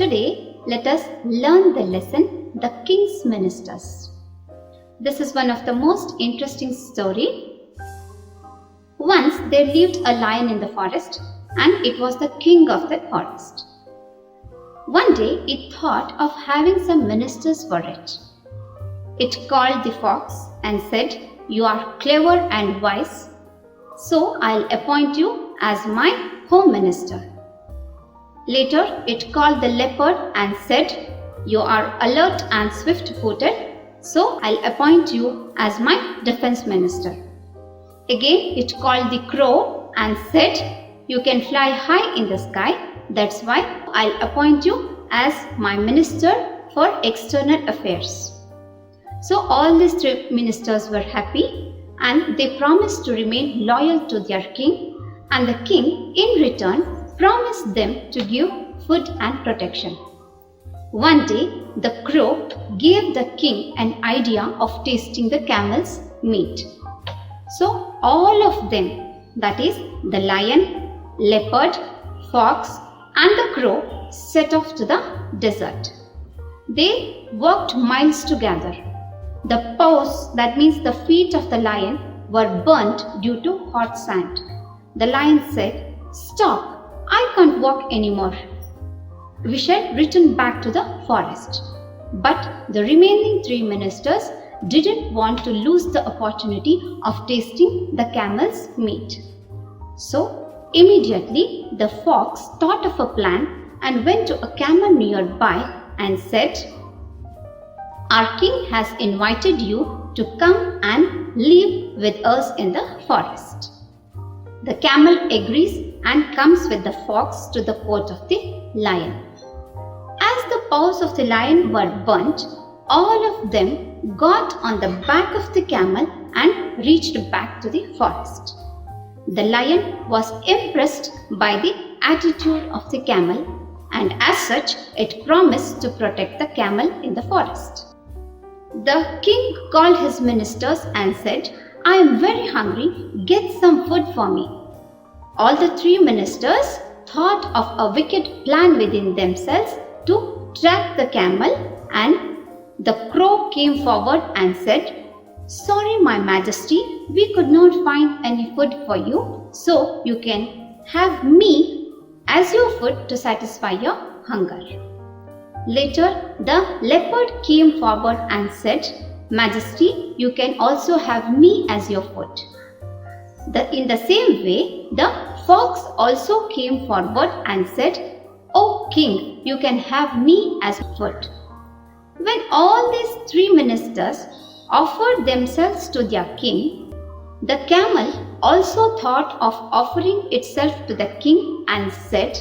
Today, let us learn the lesson, The King's Ministers. This is one of the most interesting story. Once there lived a lion in the forest, and it was the king of the forest. One day, it thought of having some ministers for it. It called the fox and said, "You are clever and wise, so I'll appoint you as my home minister." Later, it called the leopard and said, "You are alert and swift-footed, so I'll appoint you as my defense minister." Again, it called the crow and said, "You can fly high in the sky, that's why I'll appoint you as my minister for external affairs." So all these three ministers were happy and they promised to remain loyal to their king, and the king in return promised them to give food and protection. One day, the crow gave the king an idea of tasting the camel's meat. So all of them, that is the lion, leopard, fox and the crow, set off to the desert. They walked miles together. The paws, that means the feet of the lion, were burnt due to hot sand. The lion said, "Stop, I can't walk anymore. We shall return back to the forest." But the remaining three ministers didn't want to lose the opportunity of tasting the camel's meat. So immediately the fox thought of a plan and went to a camel nearby and said, "Our king has invited you to come and live with us in the forest." The camel agrees and comes with the fox to the court of the lion. As the paws of the lion were burnt, all of them got on the back of the camel and reached back to the forest. The lion was impressed by the attitude of the camel, and as such, it promised to protect the camel in the forest. The king called his ministers and said, "I am very hungry, get some food for me." All the three ministers thought of a wicked plan within themselves to trap the camel, and the crow came forward and said, "Sorry, my majesty, we could not find any food for you, so you can have me as your food to satisfy your hunger." Later, the leopard came forward and said, "Majesty, you can also have me as your food." In the same way, the fox also came forward and said, "O king, you can have me as food." When all these three ministers offered themselves to their king, the camel also thought of offering itself to the king and said,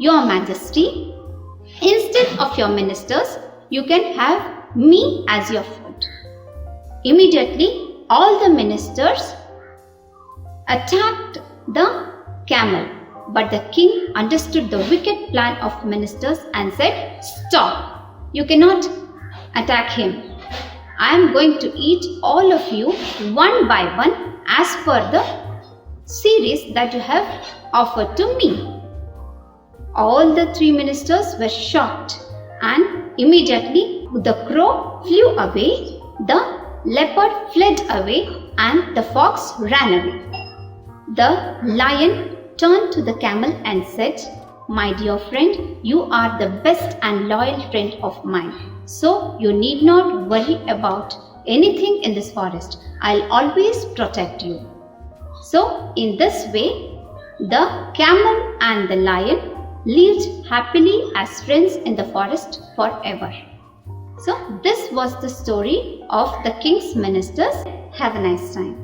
"Your majesty, instead of your ministers, you can have me as your food." Immediately, all the ministers attacked the camel, but the king understood the wicked plan of ministers and said, "Stop, you cannot attack him. I am going to eat all of you one by one as per the series that you have offered to me." All the three ministers were shocked, and immediately the crow flew away, the leopard fled away, and the fox ran away. The lion turned to the camel and said, "My dear friend, you are the best and loyal friend of mine, so you need not worry about anything in this forest. I'll always protect you." So in this way, the camel and the lion lived happily as friends in the forest forever. So this was the story of the king's ministers. Have a nice time.